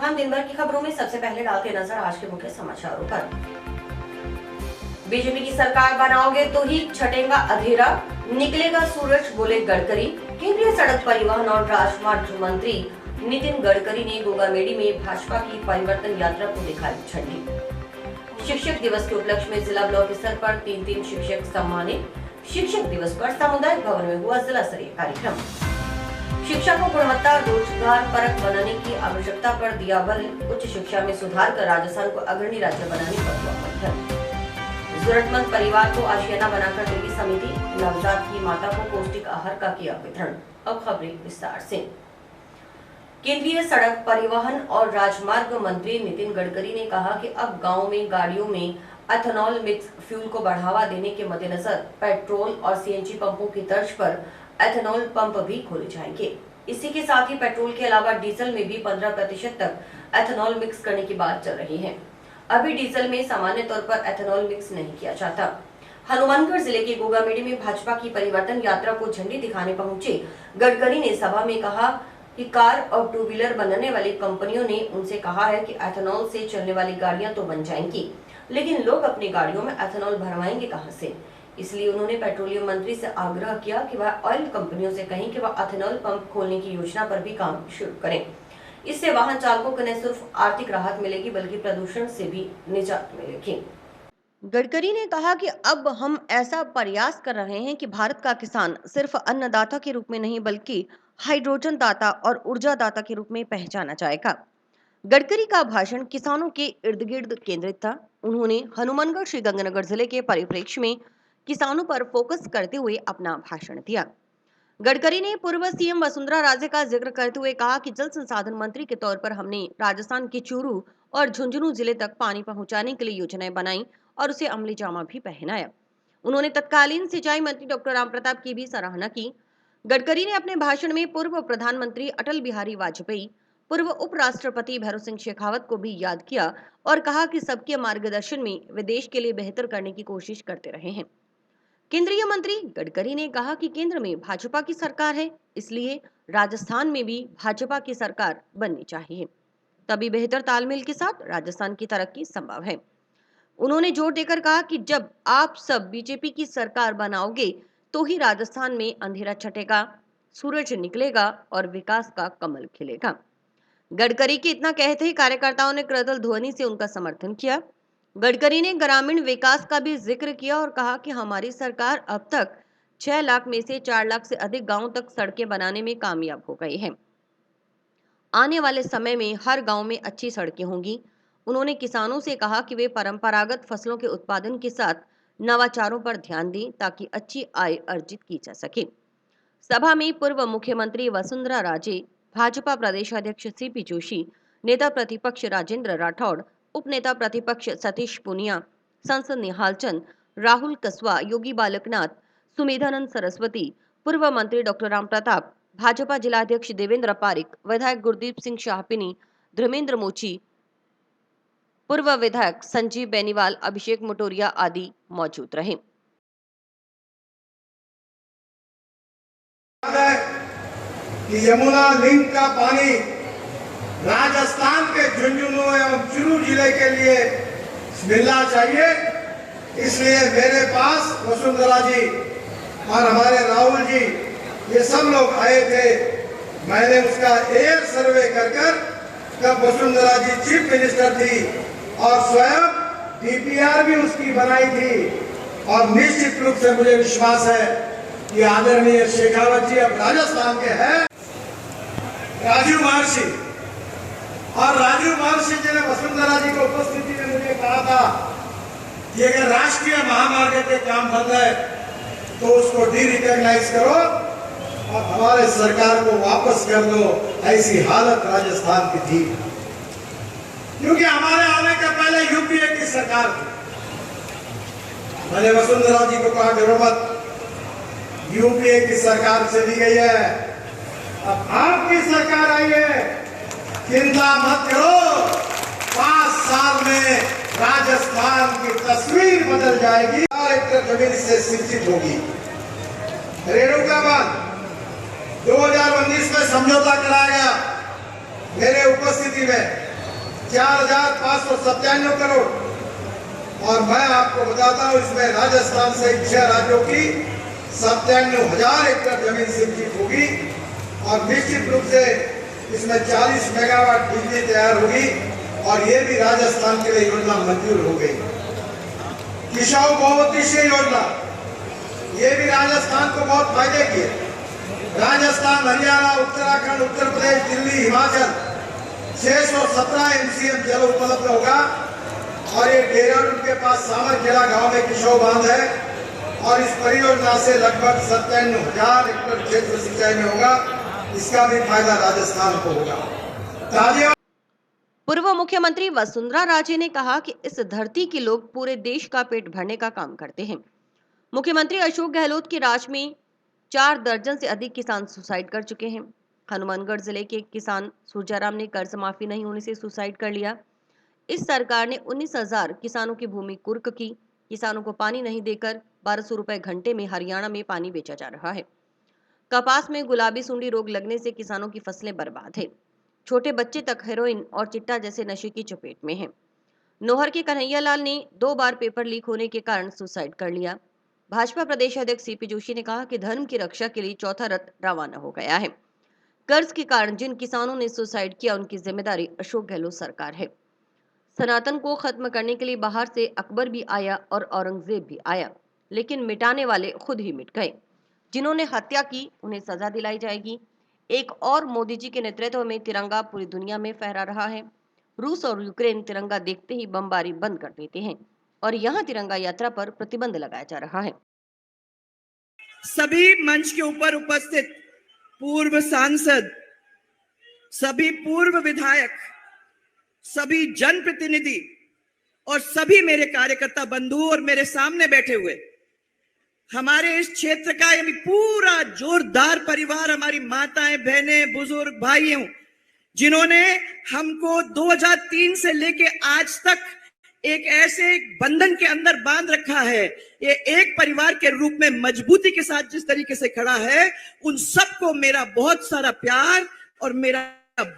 हम दिन भर की खबरों में सबसे पहले डालते नजर आज के मुख्य समाचारों पर। बीजेपी की सरकार बनाओगे तो ही छटेगा अंधेरा, निकलेगा सूरज, बोले गडकरी। केंद्रीय सड़क परिवहन और राजमार्ग मंत्री नितिन गडकरी ने गोगामेडी में भाजपा की परिवर्तन यात्रा को दिखाई झंडी। शिक्षक दिवस के उपलक्ष्य में जिला ब्लॉक स्तर पर 3 शिक्षक सम्मानित। शिक्षक दिवस पर सामुदायिक भवन में हुआ जिला स्तरीय कार्यक्रम। शिक्षा को गुणवत्ता रोजगार परक बनाने की आवश्यकता पर दिया बल। उच्च शिक्षा में सुधार कर राजस्थान को अग्रणी राज्य बनाने पर हुआ मंथन। जरूरतमंद परिवार को आशियाना बनाकर देगी समिति। नवजात की माता को पौष्टिक आहार का किया वितरण। अब खबरें विस्तार से। केंद्रीय सड़क परिवहन और राजमार्ग मंत्री नितिन गडकरी ने कहा कि अब गांव में गाड़ियों में एथेनॉल मिक्स फ्यूल को बढ़ावा देने के मद्देनजर पेट्रोल और सीएनजी पंपों की तर्ज पर एथेनॉल पंप भी खोले जाएंगे। इसी के साथ ही पेट्रोल के अलावा डीजल में भी 15% तक एथेनॉल मिक्स करने की बात चल रही है। अभी डीजल में सामान्य तौर पर एथेनॉल मिक्स नहीं किया जाता। हनुमानगढ़ जिले के गोगामेडी में भाजपा की परिवर्तन यात्रा को झंडी दिखाने पहुंचे गडकरी ने सभा में कहा कि कार और 2 व्हीलर बनाने वाली कंपनियों ने उनसे कहा है कि एथेनॉल से चलने वाली गाड़ियां तो बन जाएंगी, लेकिन लोग अपनी गाड़ियों में एथेनॉल भरवाएंगे कहां से। इसलिए उन्होंने पेट्रोलियम मंत्री से आग्रह किया कि वह ऑयल कंपनियों से कहें कि वह एथेनॉल पंप खोलने की योजना पर भी काम शुरू करें। इससे वाहन चालकों को न सिर्फ आर्थिक राहत मिलेगी बल्कि प्रदूषण से भी निजात मिलेगी। गडकरी ने कहा कि अब हम ऐसा प्रयास कर रहे हैं कि भारत का किसान सिर्फ अन्नदाता के रूप में नहीं बल्कि हाइड्रोजन दाता और ऊर्जा दाता के रूप में पहचाना जाएगा। गडकरी का भाषण किसानों के इर्द गिर्द केंद्रित था। उन्होंने हनुमानगढ़ श्रीगंगानगर जिले के परिप्रेक्ष्य में किसानों पर फोकस करते हुए अपना भाषण दिया। गडकरी ने पूर्व सीएम वसुंधरा राजे का जिक्र करते हुए कहा कि जल संसाधन मंत्री के तौर पर हमने राजस्थान के चूरू और झुंझुनू जिले तक पानी पहुंचाने के लिए योजनाएं बनाई और उसे अमली जामा भी पहनाया। उन्होंने तत्कालीन सिंचाई मंत्री डॉक्टर रामप्रताप की भी सराहना की। गडकरी ने अपने भाषण में पूर्व प्रधानमंत्री अटल बिहारी वाजपेयी, पूर्व उपराष्ट्रपति भैरों सिंह शेखावत को भी याद किया और कहा कि सबके मार्गदर्शन में वे देश के लिए बेहतर करने की कोशिश करते रहे हैं। केंद्रीय मंत्री गडकरी ने कहा कि केंद्र में भाजपा की सरकार है, इसलिए राजस्थान में भी भाजपा की सरकार बननी चाहिए, तभी बेहतर तालमेल के साथ राजस्थान की तरक्की संभव है। उन्होंने जोर देकर कहा कि जब आप सब बीजेपी की सरकार बनाओगे तो ही राजस्थान में अंधेरा छटेगा, सूरज निकलेगा और विकास का कमल खिलेगा। गडकरी के इतना कहते ही कार्यकर्ताओं ने करतल ध्वनि से उनका समर्थन किया। गडकरी ने ग्रामीण विकास का भी जिक्र किया और कहा कि हमारी सरकार अब तक 6 लाख में से 4 लाख से अधिक गांवों तक सड़कें बनाने में कामयाब हो गई है। आने वाले समय में हर गांव में अच्छी सड़कें होंगी। उन्होंने किसानों से कहा कि वे परंपरागत फसलों के उत्पादन के साथ नवाचारों पर ध्यान दें ताकि अच्छी आय अर्जित की जा सके। सभा में पूर्व मुख्यमंत्री वसुंधरा राजे, भाजपा प्रदेश अध्यक्ष सीपी जोशी, नेता प्रतिपक्ष राजेंद्र राठौड़, उप नेता प्रतिपक्ष सतीश पुनिया, सांसद निहाल चंद, राहुल कसवा, योगी बालकनाथ, सुमेधानंद सरस्वती, पूर्व मंत्री डॉक्टर राम प्रताप, भाजपा जिलाध्यक्ष देवेंद्र पारिक, विधायक गुरदीप सिंह शाहपिनी, धर्मेंद्र मोची, पूर्व विधायक संजीव बेनीवाल, अभिषेक मोटोरिया आदि मौजूद रहे। कि यमुना लिंक का पानी राजस्थान के झुंझुनू एवं चूरू जिले के लिए मिलना चाहिए। इसलिए मेरे पास वसुंधरा जी और हमारे राहुल जी ये सब लोग आए थे। मैंने उसका एयर सर्वे कर तब वसुंधरा जी चीफ मिनिस्टर थी और स्वयं डीपीआर भी उसकी बनाई थी। और निश्चित रूप से मुझे विश्वास है कि आदरणीय शेखावत जी अब राजस्थान के हैं। राजू महर्षि और राजू महर्षि जी ने वसुंधरा जी को उपस्थिति में मुझे कहा था कि अगर राष्ट्रीय महामार्ग के काम बन गए तो उसको डी रिकॉग्नाइज करो और हमारे सरकार को वापस कर दो। ऐसी हालत राजस्थान की थी क्योंकि हमारे आने के पहले यूपीए की सरकार थी। मैंने वसुंधरा जी को कहा करो मत, यूपीए की सरकार चली गई है, अब आपकी सरकार आई है, चिंता मत करो, 5 साल में राजस्थान की तस्वीर बदल जाएगी और एक जमीन से सिंचित होगी। रेणुका बांध 2019 में समझौता कराया गया मेरे उपस्थिति में। 4,597 करोड़। और मैं आपको बताता हूं, इसमें राजस्थान से 6 राज्यों की 97,000 एकड़ जमीन सिंचित होगी और निश्चित रूप से इसमें 40 मेगावाट बिजली तैयार होगी और ये भी राजस्थान के लिए योजना मंजूर हो गई। किसाऊ बहुउद्देशीय योजना, ये भी राजस्थान को बहुत फायदे की है। राजस्थान, हरियाणा, उत्तराखंड, उत्तर प्रदेश, दिल्ली, हिमाचल 617 MCM जल उपलब्ध होगा और ये देहरादून के पास सामरखेड़ा गांव में किशोर बांध है और इस परियोजना से लगभग 97,000 एकड़ क्षेत्र सिंचाई में होगा। इसका भी फायदा राजस्थान को होगा। पूर्व मुख्यमंत्री वसुंधरा राजे ने कहा कि इस धरती के लोग पूरे देश का पेट भरने का काम करते हैं। मुख्यमंत्री अशोक गहलोत के राज में 4 दर्जन से अधिक किसान सुसाइड कर चुके हैं। हनुमानगढ़ जिले के किसान सूरजाराम ने कर्ज माफी नहीं होने से सुसाइड कर लिया। इस सरकार ने 19,000 किसानों की भूमि कुर्क की। किसानों को पानी नहीं देकर 1200 रुपए घंटे में हरियाणा में पानी बेचा जा रहा है। कपास में गुलाबी सुंडी रोग लगने से किसानों की फसलें बर्बाद है। छोटे बच्चे तक हेरोइन और चिट्टा जैसे नशे की चपेट में हैं। नौहर के कन्हैयालाल ने 2 बार पेपर लीक होने के कारण सुसाइड कर लिया। भाजपा प्रदेश अध्यक्ष सीपी जोशी ने कहा कि धर्म की रक्षा के लिए चौथा रथ रवाना हो गया है। कर्ज के कारण जिन किसानों ने सुसाइड किया उनकी जिम्मेदारी अशोक गहलोत सरकार है। सनातन को खत्म करने के लिए बाहर से अकबर भी आया और औरंगजेब भी आया, लेकिन मिटाने वाले खुद ही मिट गए। जिन्होंने हत्या की उन्हें सजा दिलाई जाएगी। एक और मोदी जी के नेतृत्व में तिरंगा पूरी दुनिया में फहरा रहा है। रूस और यूक्रेन तिरंगा देखते ही बमबारी बंद कर देते हैं और यहाँ तिरंगा यात्रा पर प्रतिबंध लगाया जा रहा है। सभी मंच के ऊपर उपस्थित पूर्व सांसद, सभी पूर्व विधायक, सभी जनप्रतिनिधि और सभी मेरे कार्यकर्ता बंधु और मेरे सामने बैठे हुए हमारे इस क्षेत्र का यानी पूरा जोरदार परिवार, हमारी माताएं, बहनें, बुजुर्ग, भाइयों, जिन्होंने हमको 2003 से लेके आज तक एक ऐसे बंधन के अंदर बांध रखा है, ये एक परिवार के रूप में मजबूती के साथ जिस तरीके से खड़ा है, उन सबको मेरा बहुत सारा प्यार और मेरा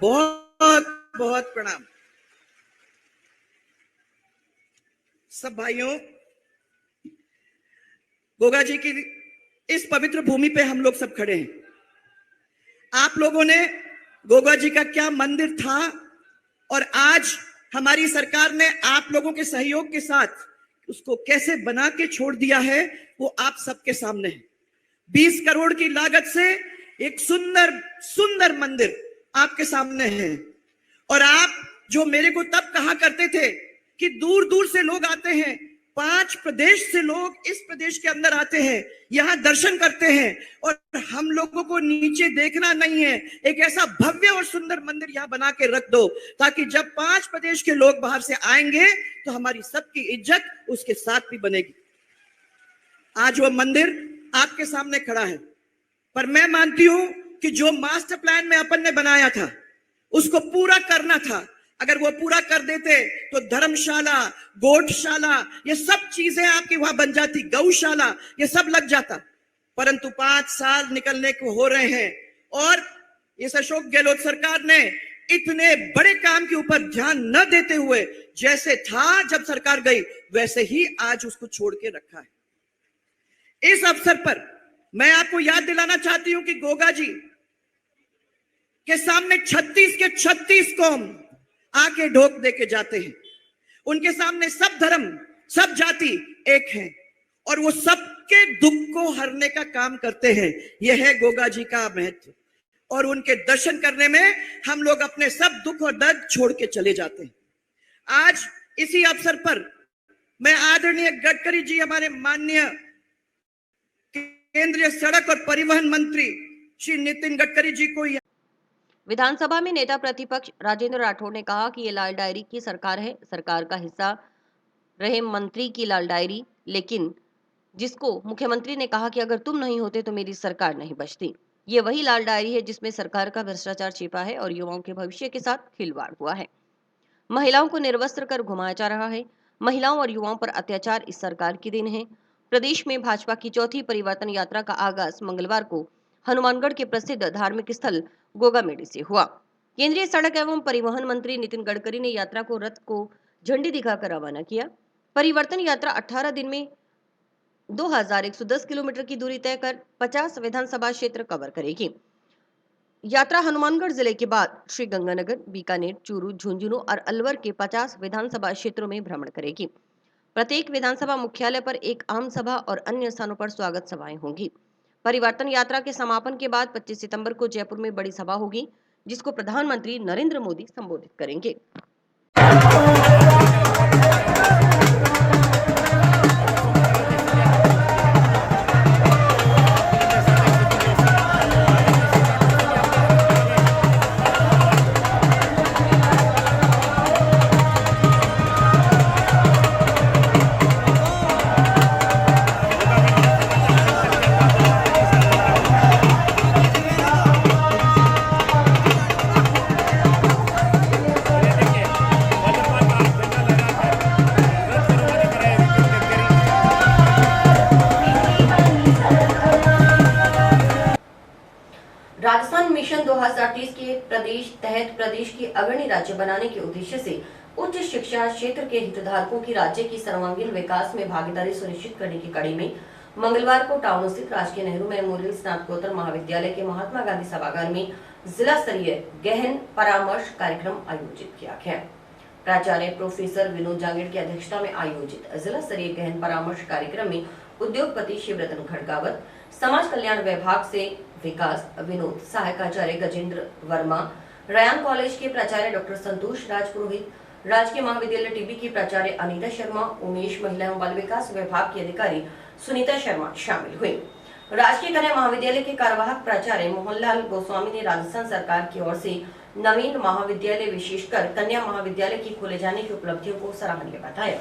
बहुत बहुत प्रणाम। सब भाइयों, गोगा जी की इस पवित्र भूमि पे हम लोग सब खड़े हैं। आप लोगों ने गोगा जी का क्या मंदिर था और आज हमारी सरकार ने आप लोगों के सहयोग के साथ उसको कैसे बना के छोड़ दिया है, वो आप सबके सामने है। 20 करोड़ की लागत से एक सुंदर सुंदर मंदिर आपके सामने है। और आप जो मेरे को तब कहा करते थे कि दूर दूर से लोग आते हैं, 5 प्रदेश से लोग इस प्रदेश के अंदर आते हैं, यहाँ दर्शन करते हैं और हम लोगों को नीचे देखना नहीं है, एक ऐसा भव्य और सुंदर मंदिर यहाँ बना के रख दो ताकि जब 5 प्रदेश के लोग बाहर से आएंगे तो हमारी सबकी इज्जत उसके साथ भी बनेगी। आज वो मंदिर आपके सामने खड़ा है, पर मैं मानती हूं कि जो मास्टर प्लान में अपन ने बनाया था उसको पूरा करना था। अगर वो पूरा कर देते तो धर्मशाला, गोठशाला, ये सब चीजें आपकी वहां बन जाती, गौशाला, ये सब लग जाता। परंतु 5 साल निकलने को हो रहे हैं और इस अशोक गहलोत सरकार ने इतने बड़े काम के ऊपर ध्यान न देते हुए जैसे था जब सरकार गई वैसे ही आज उसको छोड़ के रखा है। इस अवसर पर मैं आपको याद दिलाना चाहती हूं कि गोगा जी के सामने 36 के 36 कौम आके ढोक दे के जाते हैं। उनके सामने सब धर्म, सब जाति एक हैं और वो सबके दुख को हरने का काम करते हैं। यह है गोगा जी का महत्व और उनके दर्शन करने में हम लोग अपने सब दुख और दर्द छोड़ के चले जाते हैं। आज इसी अवसर पर मैं आदरणीय गडकरी जी, हमारे माननीय केंद्रीय सड़क और परिवहन मंत्री श्री नितिन गडकरी जी को विधानसभा में नेता प्रतिपक्ष राजेंद्र राठौड़ ने कहा कि ये लाल डायरी की सरकार है, सरकार का हिस्सा रहे मंत्री की लाल डायरी, लेकिन जिसको मुख्यमंत्री ने कहा कि अगर तुम नहीं होते तो मेरी सरकार नहीं बचती। ये वही लाल डायरी है जिसमें सरकार का भ्रष्टाचार छिपा है और युवाओं के भविष्य के साथ खिलवाड़ हुआ है। महिलाओं को निर्वस्त्र कर घुमाया जा रहा है। महिलाओं और युवाओं पर अत्याचार इस सरकार की देन है। प्रदेश में भाजपा की चौथी परिवर्तन यात्रा का आगाज मंगलवार को हनुमानगढ़ के प्रसिद्ध धार्मिक स्थल गोगामेडी से हुआ। केंद्रीय सड़क एवं परिवहन मंत्री नितिन गडकरी ने यात्रा को रथ को झंडी दिखाकर रवाना किया। परिवर्तन यात्रा 18 दिन में 2110 किलोमीटर की दूरी तय कर 50 विधानसभा क्षेत्र कवर करेगी। यात्रा हनुमानगढ़ जिले के बाद श्री गंगानगर, बीकानेर, चूरू, झुंझुनू और अलवर के 50 विधानसभा क्षेत्रों में भ्रमण करेगी। प्रत्येक विधानसभा मुख्यालय पर एक आम सभा और अन्य स्थानों पर स्वागत सभाएं होंगी। परिवर्तन यात्रा के समापन के बाद 25 सितंबर को जयपुर में बड़ी सभा होगी, जिसको प्रधानमंत्री नरेंद्र मोदी संबोधित करेंगे। राजस्थान मिशन 2030 के प्रदेश की अग्रणी राज्य बनाने के उद्देश्य से उच्च शिक्षा क्षेत्र के हितधारकों की राज्य की सर्वांगीण विकास में भागीदारी सुनिश्चित करने की कड़ी में मंगलवार को टाउन स्थित राजकीय नेहरू मेमोरियल स्नातकोत्तर महाविद्यालय के महात्मा गांधी सभागार में जिला स्तरीय गहन परामर्श कार्यक्रम आयोजित किया गया। प्राचार्य प्रोफेसर विनोद जांगेड़ की अध्यक्षता में आयोजित जिला स्तरीय गहन परामर्श कार्यक्रम में उद्योगपति शिवरतन खड़गावत, समाज कल्याण विभाग से विकास विनोद, सहायक आचार्य गजेंद्र वर्मा, रयान कॉलेज के प्राचार्य डॉक्टर संतोष राज पुरोहित, राजकीय महाविद्यालय टीबी की प्राचार्य अनीता शर्मा, उमेश महिला एवं बाल विकास विभाग की अधिकारी सुनीता शर्मा शामिल हुए। राजकीय कन्या महाविद्यालय के कार्यवाहक प्राचार्य मोहनलाल गोस्वामी ने राजस्थान सरकार की ओर से नवीन महाविद्यालय विशेषकर कन्या महाविद्यालय की खोले जाने की उपलब्धियों को सराहनीय बताया।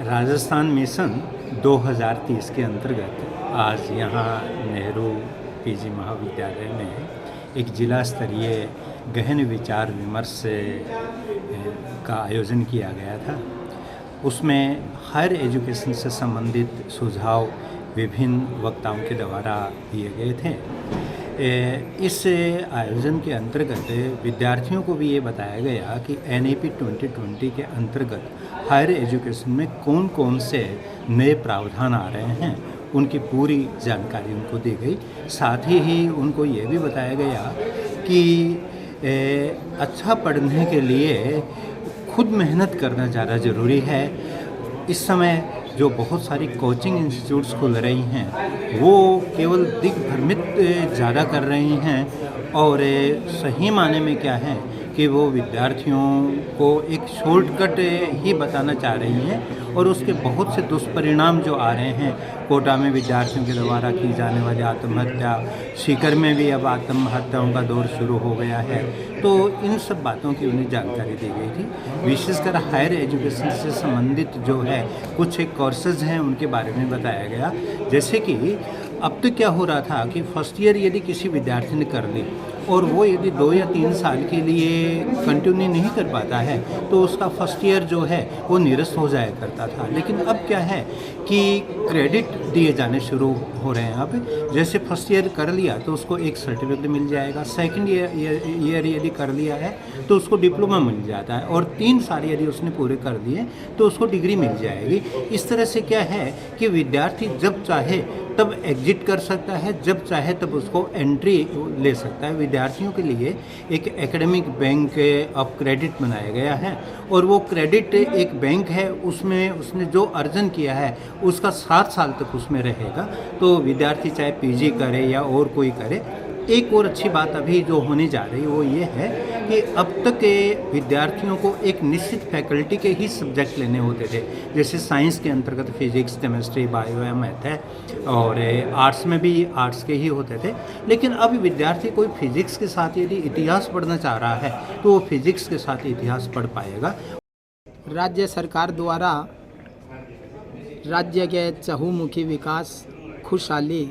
राजस्थान मिशन 2030 के अंतर्गत आज यहाँ नेहरू पीजी महाविद्यालय में एक जिला स्तरीय गहन विचार विमर्श का आयोजन किया गया था। उसमें हायर एजुकेशन से संबंधित सुझाव विभिन्न वक्ताओं के द्वारा दिए गए थे। इस आयोजन के अंतर्गत विद्यार्थियों को भी ये बताया गया कि NEP 2020 के अंतर्गत हायर एजुकेशन में कौन कौन से नए प्रावधान आ रहे हैं, उनकी पूरी जानकारी उनको दी गई। साथ ही उनको ये भी बताया गया कि अच्छा पढ़ने के लिए खुद मेहनत करना ज़्यादा ज़रूरी है। इस समय जो बहुत सारी कोचिंग इंस्टीट्यूट्स खुल रही हैं वो केवल दिग्भ्रमित ज़्यादा कर रही हैं और सही माने में क्या है कि वो विद्यार्थियों को एक शॉर्टकट ही बताना चाह रही हैं और उसके बहुत से दुष्परिणाम जो आ रहे हैं। कोटा में विद्यार्थियों के द्वारा की जाने वाली आत्महत्या, सीकर में भी अब आत्महत्याओं का दौर शुरू हो गया है। तो इन सब बातों की उन्हें जानकारी दी गई थी। विशेषकर हायर एजुकेशन से संबंधित जो है कुछ एक कोर्सेज हैं उनके बारे में बताया गया। जैसे कि अब तो क्या हो रहा था कि फर्स्ट ईयर यदि किसी विद्यार्थी ने कर ली और वो यदि 2 या 3 साल के लिए कंटिन्यू नहीं कर पाता है तो उसका फर्स्ट ईयर जो है वो निरस्त हो जाया करता था। लेकिन अब क्या है कि क्रेडिट दिए जाने शुरू हो रहे हैं। अब जैसे फर्स्ट ईयर कर लिया तो उसको एक सर्टिफिकेट मिल जाएगा, सेकंड ईयर यदि कर लिया है तो उसको डिप्लोमा मिल जाता है और 3 साल यदि उसने पूरे कर दिए तो उसको डिग्री मिल जाएगी। इस तरह से क्या है कि विद्यार्थी जब चाहे तब एग्जिट कर सकता है, जब चाहे तब उसको एंट्री ले सकता है। विद्यार्थियों के लिए एक एकेडमिक बैंक ऑफ क्रेडिट बनाया गया है और वो क्रेडिट एक बैंक है, उसमें उसने जो अर्जन किया है उसका 7 साल तक उसमें रहेगा। तो विद्यार्थी चाहे पीजी करे या और कोई करे। एक और अच्छी बात अभी जो होने जा रही है वो ये है कि अब तक के विद्यार्थियों को एक निश्चित फैकल्टी के ही सब्जेक्ट लेने होते थे। जैसे साइंस के अंतर्गत फिजिक्स, केमिस्ट्री, बायो या मैथ है और आर्ट्स में भी आर्ट्स के ही होते थे। लेकिन अब विद्यार्थी कोई फिजिक्स के साथ यदि इतिहास पढ़ना चाह रहा है तो वो फिजिक्स के साथ इतिहास पढ़ पाएगा। राज्य सरकार द्वारा राज्य के चहुमुखी विकास, खुशहाली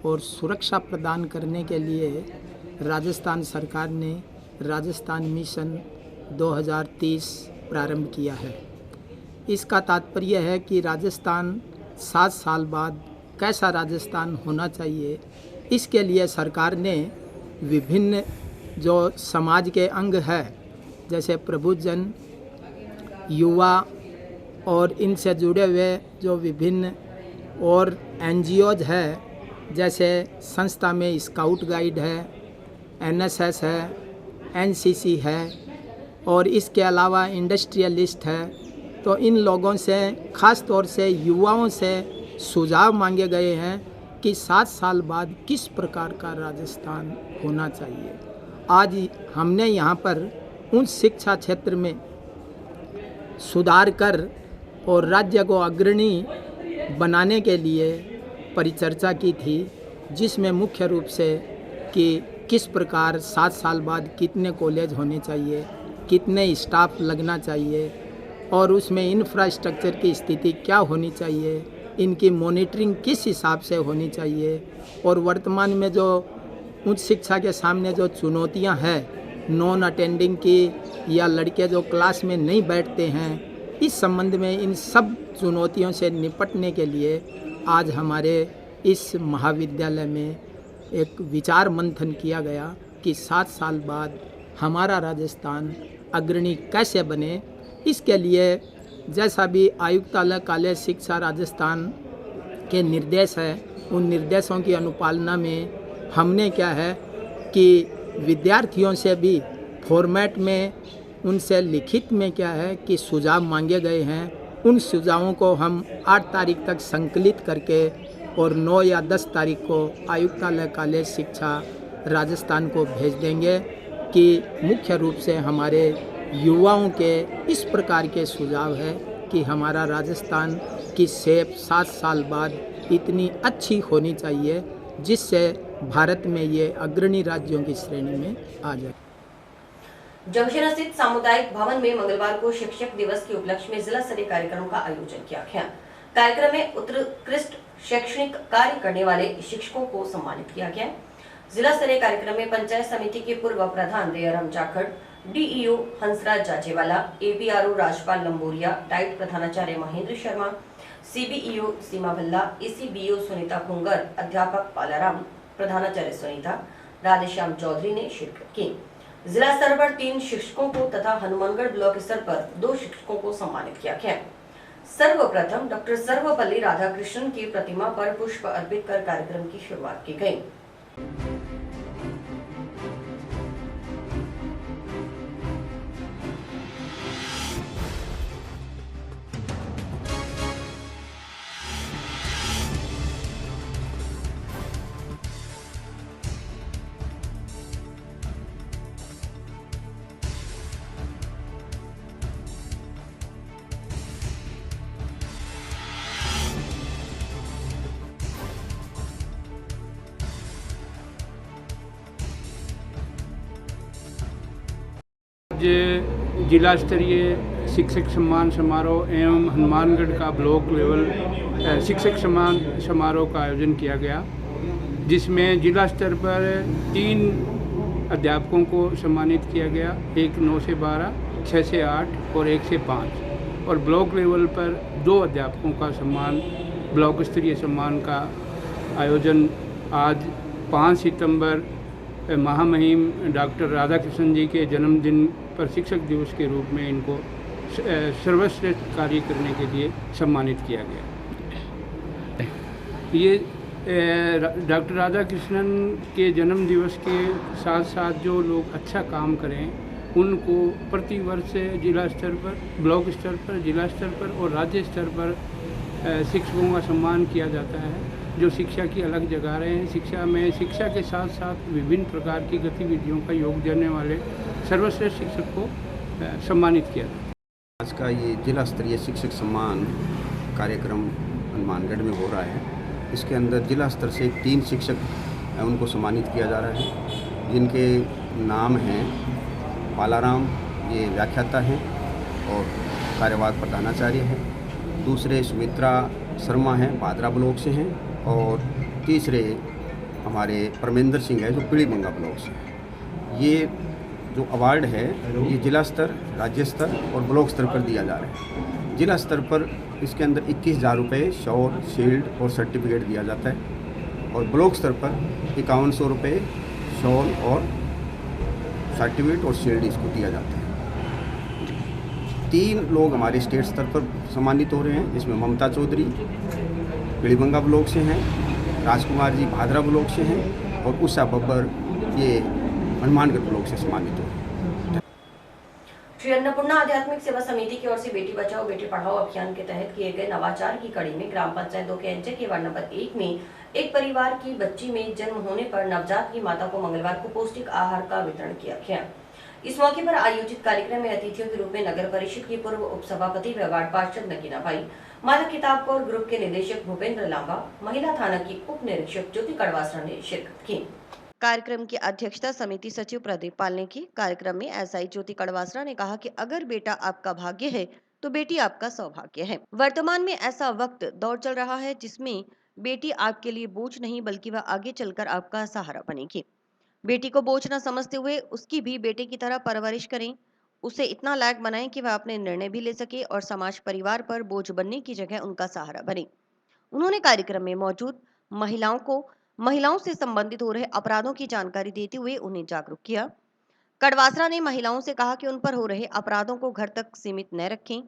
और सुरक्षा प्रदान करने के लिए राजस्थान सरकार ने राजस्थान मिशन 2030 प्रारंभ किया है। इसका तात्पर्य है कि राजस्थान 7 साल बाद कैसा राजस्थान होना चाहिए, इसके लिए सरकार ने विभिन्न जो समाज के अंग है, जैसे प्रबुद्धजन, युवा और इनसे जुड़े हुए जो विभिन्न और NGOज है, जैसे संस्था में स्काउट गाइड है, NSS है, NCC है और इसके अलावा इंडस्ट्रियलिस्ट है। तो इन लोगों से, ख़ास तौर से युवाओं से सुझाव मांगे गए हैं कि 7 साल बाद किस प्रकार का राजस्थान होना चाहिए। आज हमने यहाँ पर उन शिक्षा क्षेत्र में सुधार कर और राज्य को अग्रणी बनाने के लिए परिचर्चा की थी, जिसमें मुख्य रूप से कि किस प्रकार 7 साल बाद कितने कॉलेज होने चाहिए, कितने स्टाफ लगना चाहिए और उसमें इंफ्रास्ट्रक्चर की स्थिति क्या होनी चाहिए, इनकी मॉनिटरिंग किस हिसाब से होनी चाहिए और वर्तमान में जो उच्च शिक्षा के सामने जो चुनौतियां हैं, नॉन अटेंडिंग की या लड़के जो क्लास में नहीं बैठते हैं, इस संबंध में इन सब चुनौतियों से निपटने के लिए आज हमारे इस महाविद्यालय में एक विचार मंथन किया गया कि 7 साल बाद हमारा राजस्थान अग्रणी कैसे बने। इसके लिए जैसा भी आयुक्तालय कॉलेज शिक्षा राजस्थान के निर्देश है, उन निर्देशों की अनुपालना में हमने क्या है कि विद्यार्थियों से भी फॉर्मेट में उनसे लिखित में क्या है कि सुझाव मांगे गए हैं। उन सुझावों को हम 8 तारीख तक संकलित करके और 9 या 10 तारीख को आयुक्तालय कॉलेज शिक्षा राजस्थान को भेज देंगे कि मुख्य रूप से हमारे युवाओं के इस प्रकार के सुझाव है कि हमारा राजस्थान की शेप 7 साल बाद इतनी अच्छी होनी चाहिए जिससे भारत में ये अग्रणी राज्यों की श्रेणी में आ जाए। जंक्शन स्थित सामुदायिक भवन में मंगलवार को शिक्षक दिवस के उपलक्ष्य में जिला स्तरीय कार्यक्रम का आयोजन किया गया। कार्यक्रम में उत्कृष्ट शैक्षणिक कार्य करने वाले शिक्षकों को सम्मानित किया गया। जिला स्तरीय कार्यक्रम में पंचायत समिति के पूर्व प्रधान Dayaram Jakhar, DEO Hansraj Jajewala, APRO Rajpal Lamboria, DIET प्रधानाचार्य महेंद्र शर्मा, CBEO सीमा भल्ला, ECBO सुनीता खुंगर, अध्यापक पालाराम, प्रधानाचार्य सुनीता, राधेश्याम चौधरी ने शिरकत की। जिला स्तर पर 3 शिक्षकों को तथा हनुमानगढ़ ब्लॉक स्तर पर 2 शिक्षकों को सम्मानित किया गया। सर्वप्रथम डॉक्टर सर्वपल्ली राधाकृष्णन की प्रतिमा पर पुष्प अर्पित कर कार्यक्रम की शुरुआत की गई। जिला स्तरीय शिक्षक सम्मान समारोह एवं हनुमानगढ़ का ब्लॉक लेवल शिक्षक सम्मान समारोह का आयोजन किया गया, जिसमें जिला स्तर पर 3 अध्यापकों को सम्मानित किया गया, एक 9 से 12, 6 से 8 और 1 से 5, और ब्लॉक लेवल पर 2 अध्यापकों का सम्मान, ब्लॉक स्तरीय सम्मान का आयोजन आज 5 सितंबर महामहिम डॉक्टर राधाकृष्णन जी के जन्मदिन पर शिक्षक दिवस के रूप में इनको सर्वश्रेष्ठ कार्य करने के लिए सम्मानित किया गया। ये डॉक्टर राधाकृष्णन के जन्म दिवस के साथ साथ जो लोग अच्छा काम करें उनको प्रति वर्ष जिला स्तर पर, ब्लॉक स्तर पर, जिला स्तर पर और राज्य स्तर पर शिक्षकों का सम्मान किया जाता है, जो शिक्षा की अलग जगह रहे हैं। शिक्षा के साथ साथ विभिन्न प्रकार की गतिविधियों का योग देने वाले सर्वश्रेष्ठ शिक्षक को सम्मानित किया जाता है। आज का ये जिला स्तरीय शिक्षक सम्मान कार्यक्रम हनुमानगढ़ में हो रहा है। इसके अंदर जिला स्तर से 3 शिक्षक उनको सम्मानित किया जा रहा है, जिनके नाम हैं पालाराम, ये व्याख्याता हैं, और कार्यवाहक प्रधानाचार्य हैं। दूसरे सुमित्रा शर्मा हैं, भादरा ब्लॉक से हैं। और तीसरे हमारे परमेंद्र सिंह है, जो पीलीबंगा ब्लॉक से हैं। ये जो अवार्ड है ये जिला स्तर, राज्य स्तर और ब्लॉक स्तर पर दिया जा रहा है। जिला स्तर पर इसके अंदर 21,000 रुपये शॉल, शील्ड और सर्टिफिकेट दिया जाता है। और ब्लॉक स्तर पर 5100 रुपये शॉल और सर्टिफिकेट और शील्ड इसको दिया जाता है। 3 लोग हमारे स्टेट स्तर पर सम्मानित हो रहे हैं, जिसमें ममता चौधरी पीलीबंगा ब्लॉक से हैं, राजकुमार जी भादरा ब्लॉक से हैं और उषा बब्बर ये हनुमानगढ़ ब्लॉक से सम्मानित हो रहे हैं। श्री अन्नपूर्णा आध्यात्मिक सेवा समिति की ओर से बेटी बचाओ बेटी पढ़ाओ अभियान के तहत किए गए नवाचार की कड़ी में ग्राम पंचायत 2 के अंचल के वार्ड नंबर 1 में एक परिवार की बच्ची में जन्म होने पर नवजात की माता को मंगलवार को पौष्टिक आहार का वितरण किया गया। इस मौके पर आयोजित कार्यक्रम में अतिथियों के रूप में नगर परिषद की पूर्व उपसभापति व वार्ड पार्षद नगीना भाई, माता किताब कौर ग्रुप के निदेशक भूपेंद्र लांबा, महिला थाना की उप निरीक्षक ज्योति कड़वासरा ने शिरकत की। कार्यक्रम की अध्यक्षता समिति सचिव प्रदीप पाल ने की। कार्यक्रम में एसआई ज्योति कड़वासरा ने कहा कि अगर बेटा आपका भाग्य है तो बेटी आपका सौभाग्य है। वर्तमान में ऐसा वक्त दौर चल रहा है जिसमें बेटी आपके लिए बोझ नहीं बल्कि वह आगे चलकर आपका सहारा बनेगी। बेटी को बोझ न समझते हुए उसकी भी बेटे की तरह परवरिश करें, उसे इतना लायक बनाएं कि वह अपने निर्णय भी ले सके और समाज परिवार पर बोझ बनने की जगह उनका सहारा बने। उन्होंने कार्यक्रम में मौजूद महिलाओं से संबंधित हो रहे अपराधों की जानकारी देते हुए उन्हें जागरूक किया। कड़वासरा ने महिलाओं से कहा कि उन पर हो रहे अपराधों को घर तक सीमित न रखें।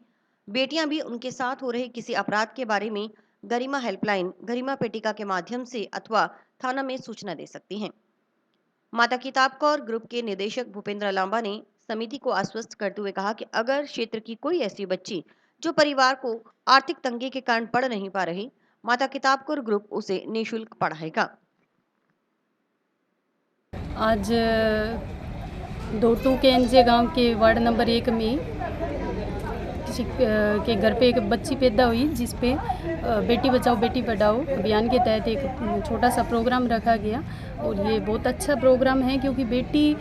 बेटियां भी उनके साथ हो रहे किसी अपराध के बारे में गरिमा हेल्पलाइन, गरिमा पेटिका के माध्यम से अथवा थाना में सूचना दे सकती हैं। माता किताब कौर ग्रुप के निदेशक भूपेंद्र लांबा ने समिति को आश्वस्त करते हुए कहा कि अगर क्षेत्र की कोई ऐसी बच्ची जो परिवार को आर्थिक तंगी के कारण पढ़ नहीं पा रही, माता किताब कौर ग्रुप उसे निःशुल्क पढ़ाएगा। आज दोटू के एनजे गांव के वार्ड नंबर 1 में किसी के घर पे एक बच्ची पैदा हुई, जिस पे बेटी बचाओ बेटी पढ़ाओ अभियान के तहत एक छोटा सा प्रोग्राम रखा गया। और ये बहुत अच्छा प्रोग्राम है, क्योंकि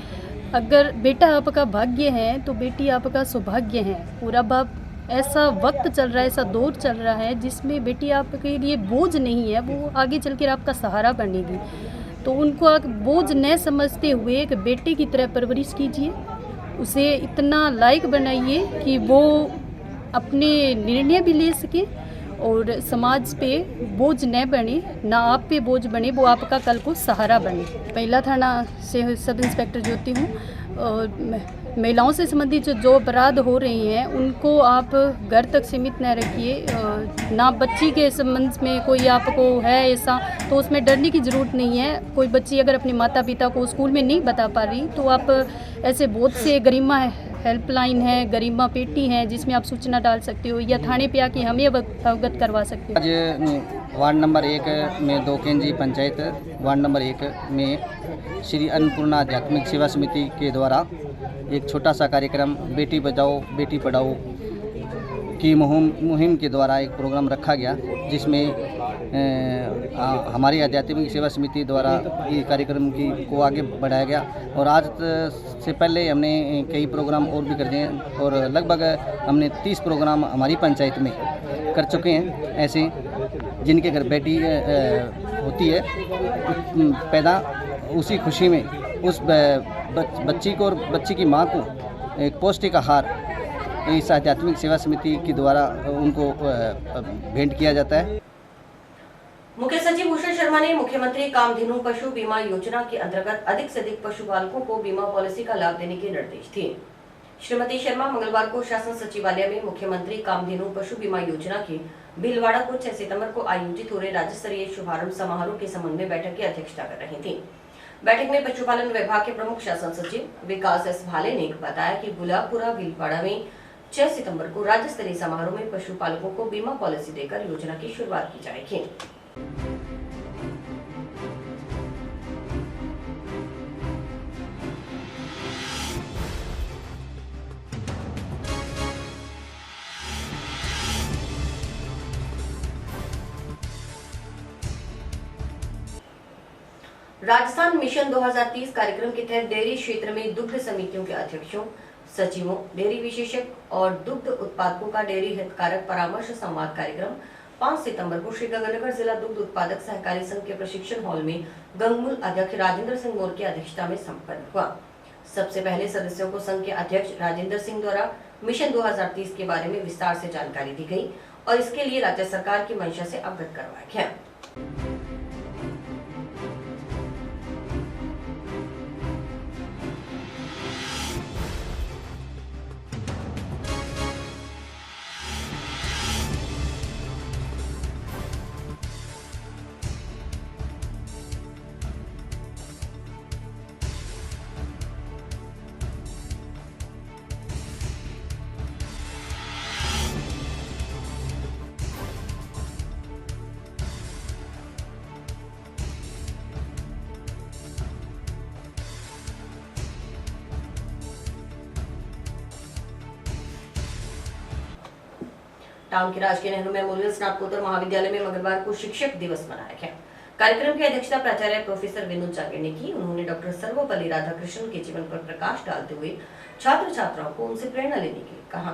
अगर बेटा आपका भाग्य है तो बेटी आपका सौभाग्य है। और अब ऐसा वक्त चल रहा है, ऐसा दौर चल रहा है जिसमें बेटी आपके लिए बोझ नहीं है, वो आगे चलकर आपका सहारा बनेगी। तो उनको आप बोझ न समझते हुए एक बेटे की तरह परवरिश कीजिए, उसे इतना लायक बनाइए कि वो अपने निर्णय भी ले सके और समाज पे बोझ न बने, ना आप पे बोझ बने, वो आपका कल को सहारा बने। महिला थाना से सब इंस्पेक्टर ज्योति हूँ। और महिलाओं से संबंधित जो अपराध हो रही हैं उनको आप घर तक सीमित न रखिए। ना बच्ची के संबंध में कोई आपको है ऐसा तो उसमें डरने की ज़रूरत नहीं है। कोई बच्ची अगर अपने माता पिता को स्कूल में नहीं बता पा रही तो आप ऐसे बहुत से गरिमा हेल्पलाइन है, गरिमा पेटी है, जिसमें आप सूचना डाल सकते हो या थाने पे आके हमें अवगत करवा सकते हो। आज वार्ड नंबर 1 में 2 केंजी पंचायत वार्ड नंबर 1 में श्री अन्नपूर्णा आध्यात्मिक सेवा समिति के द्वारा एक छोटा सा कार्यक्रम बेटी बचाओ बेटी पढ़ाओ की मुहिम के द्वारा एक प्रोग्राम रखा गया, जिसमें हमारी आध्यात्मिक सेवा समिति द्वारा ये कार्यक्रम को आगे बढ़ाया गया। और आज से पहले हमने कई प्रोग्राम और भी कर दिए और लगभग हमने 30 प्रोग्राम हमारी पंचायत में कर चुके हैं, ऐसे जिनके घर बेटी होती है पैदा, उसी खुशी में उस बच्ची को और बच्ची की माँ को एक पौष्टिक आहार इस आध्यात्मिक सेवा समिति के द्वारा उनको भेंट किया जाता है। मुख्य सचिव भूषण शर्मा ने मुख्यमंत्री कामधेनु पशु बीमा योजना के अंतर्गत अधिक से अधिक पशुपालकों को बीमा पॉलिसी का लाभ देने के निर्देश दिए। श्रीमती शर्मा मंगलवार को शासन सचिवालय में मुख्यमंत्री कामधेनु पशु बीमा योजना के भीलवाड़ा को 6 सितंबर को आयोजित हो रहे राज्य स्तरीय शुभारंभ समारोह के संबंध में बैठक की अध्यक्षता कर रही थी। बैठक में पशुपालन विभाग के प्रमुख शासन सचिव विकास एस भाले ने बताया कि गुलाबपुरा भीलवाड़ा में 6 सितंबर को राज्य स्तरीय समारोह में पशुपालकों को बीमा पॉलिसी देकर योजना की शुरुआत की जाएगी। राजस्थान मिशन 2030 कार्यक्रम के तहत डेयरी क्षेत्र में दुग्ध समितियों के अध्यक्षों, सचिवों, डेयरी विशेषज्ञ और दुग्ध उत्पादकों का डेयरी हितकारक परामर्श संवाद कार्यक्रम 5 सितंबर को श्रीगंगानगर जिला दुग्ध उत्पादक सहकारी संघ के प्रशिक्षण हॉल में गंगमूल अध्यक्ष राजेंद्र सिंह मोर की अध्यक्षता में संपन्न हुआ। सबसे पहले सदस्यों को संघ के अध्यक्ष राजेंद्र सिंह द्वारा मिशन 2030 के बारे में विस्तार से जानकारी दी गई और इसके लिए राज्य सरकार की मंशा से अवगत करवाया गया। टाउन के राजकीय नेहरू मेमोरियल स्नातकोत्तर महाविद्यालय में मंगलवार को शिक्षक दिवस मनाया गया। कार्यक्रम की अध्यक्षता प्राचार्य प्रोफेसर विनोद जागेड़ ने की। उन्होंने डॉक्टर सर्वपल्ली राधाकृष्णन के जीवन पर प्रकाश डालते हुए छात्र छात्राओं को उनसे प्रेरणा लेने के लिए कहा।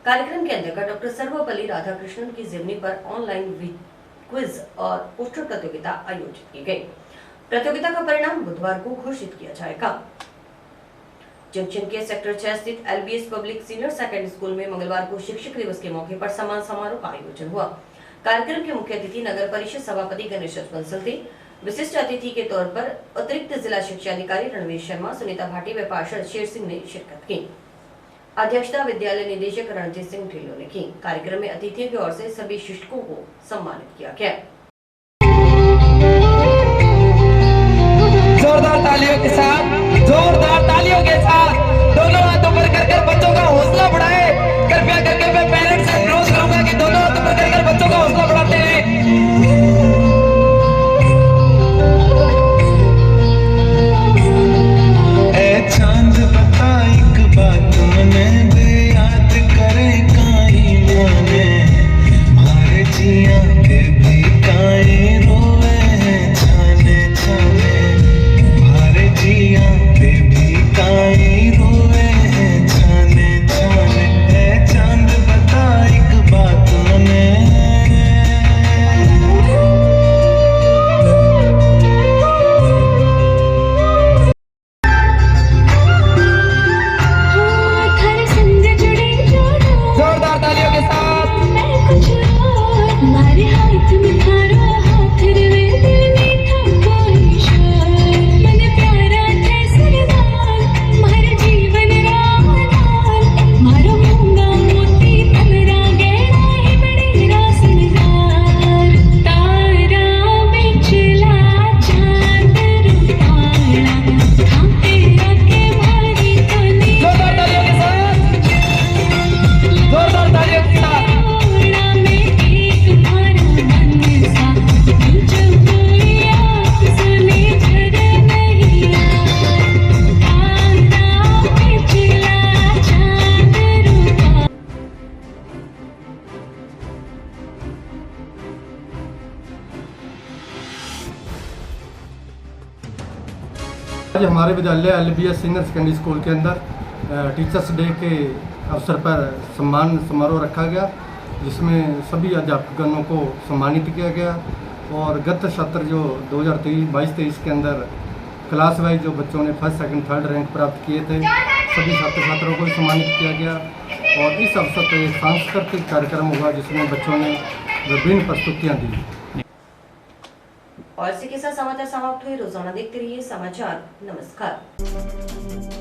कार्यक्रम के अंतर्गत डॉक्टर सर्वपल्ली राधाकृष्णन की जीवनी पर ऑनलाइन क्विज और पोस्टर प्रतियोगिता आयोजित की गई। प्रतियोगिता का परिणाम बुधवार को घोषित किया जाएगा। जंक्शन के सेक्टर 6 स्थित LBS public senior secondary school में मंगलवार को शिक्षक दिवस के मौके पर सम्मान समारोह का आयोजन हुआ। कार्यक्रम के मुख्य अतिथि नगर परिषद सभापति गणेश बंसल थे। विशिष्ट अतिथि के तौर पर अतिरिक्त जिला शिक्षा अधिकारी रणवीर शर्मा, सुनीता भाटी व पार्षद शेर सिंह ने शिरकत की। अध्यक्षता विद्यालय निदेशक रणजीत सिंह ढिल्लों ने की। कार्यक्रम में अतिथियों की ओर से सभी शिक्षकों को सम्मानित किया गया। जोरदार तालियों के साथ दोनों हाथों पर कर बच्चों का हौसला बढ़ाए। कृपया करके मैं पेरेंट्स से अनुरोध करूंगा कि दोनों हाथों पर कर बच्चों का हौसला बढ़ाते हैं। ए चांद बता एक बात मने दे याद करे काई मने मारे जिया के भी काई रोवे छाने छाने मारे जिया के भी काई रोवे छाने छाने। ए चांद बता एक बात मने आज हमारे विद्यालय LBS सीनियर सेकेंडरी स्कूल के अंदर टीचर्स डे के अवसर पर सम्मान समारोह रखा गया, जिसमें सभी अध्यापकों को सम्मानित किया गया। और गत सत्र जो 2022-23 के अंदर क्लास वाइज जो बच्चों ने फर्स्ट सेकंड थर्ड रैंक प्राप्त किए थे, सभी छात्र छात्राओं को सम्मानित किया गया। और इस अवसर पर एक सांस्कृतिक कार्यक्रम हुआ जिसमें बच्चों ने विभिन्न प्रस्तुतियाँ दी। और इसी के साथ समाचार समाप्त हुए। रोजाना देखते रहिए समाचार। नमस्कार।